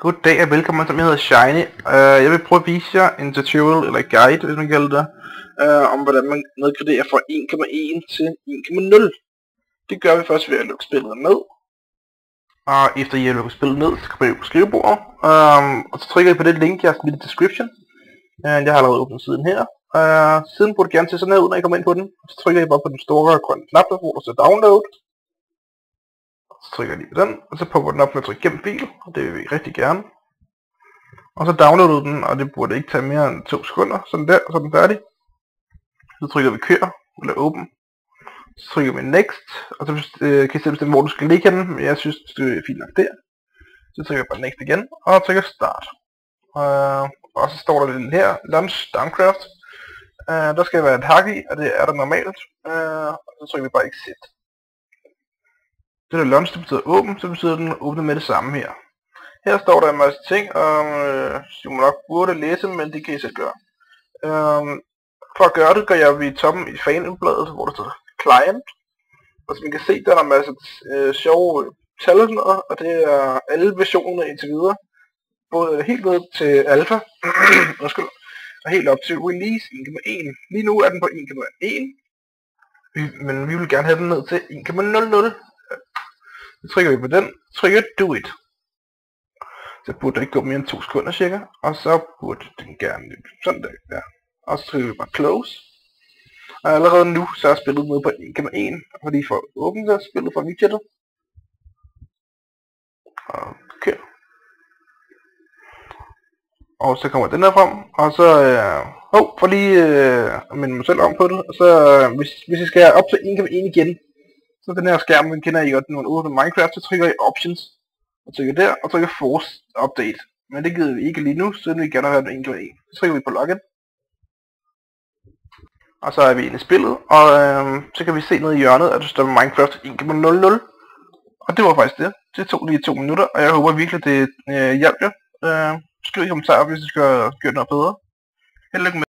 Goddag og velkommen, som jeg hedder Shiny. Jeg vil prøve at vise jer en tutorial, eller guide, hvis man kalder det, om hvordan man nedgraderer fra 1,1 til 1,0. Det gør vi først ved at lukke spillet ned. Og efter I har lukket spillet ned, så kommer I på skrivebordet. Og så trykker I på det link, jeg har smidt i description. Jeg har allerede åbnet siden her. Siden burde det gerne se sådan her ud, når I kommer ind på den. Så trykker I bare på den store grønne knap, der hvor der står download. Så trykker jeg lige på den, og så popper den op med at trykke gem fil, og det vil vi rigtig gerne. Og så downloader den, og det burde ikke tage mere end 2 sekunder, sådan der, og så er den færdig. Så trykker vi kør, eller åben. Så trykker vi next, og så kan I selv bestemme, hvor du skal ligge henne, men jeg synes, det er fint nok der. Så trykker jeg bare next igen, og trykker start. Og så står der lidt her, launch Downcraft. Der skal være et hak i, og det er der normalt. Og så trykker vi bare exit. Det der launch, det betyder åben, så betyder den åbne med det samme her. Her står der en masse ting, som man nok burde læse, men det kan I selv gøre. For at gøre det, går jeg ved toppen i fanbladet, hvor der står client. Og som I kan se, der er en masse sjove tal og sådan noget, og det er alle versionerne indtil videre. Både helt ned til alpha, og helt op til release 1,1. Lige nu er den på 1,1, men vi vil gerne have den ned til 1,00. Så trykker vi på den, trykker do it. Så burde det ikke gå mere end 2 sekunder cirka, og så burde den gerne sådan der, ja. Og så trykker vi bare close. Og allerede nu så er spillet nede på 1,1, fordi for at åbne det spillet fra widgetet. Og kør. Og så kommer den her frem, og så, for lige at minde mig selv om på det, så hvis I skal op til 1,1 igen, så den her skærm, den kender I godt, når man åbner Minecraft, så trykker I options, og trykker der, og trykker force update. Men det gider vi ikke lige nu, siden vi gerne vil have den 1,1. Så trykker vi på login. Og så er vi inde i spillet, og så kan vi se nede i hjørnet, at der står Minecraft 1,00. Og det var faktisk det. Det tog lige 2 minutter, og jeg håber virkelig, det hjalp jer. Skriv i kommentarer, hvis I skal gøre noget bedre. Held og lykke med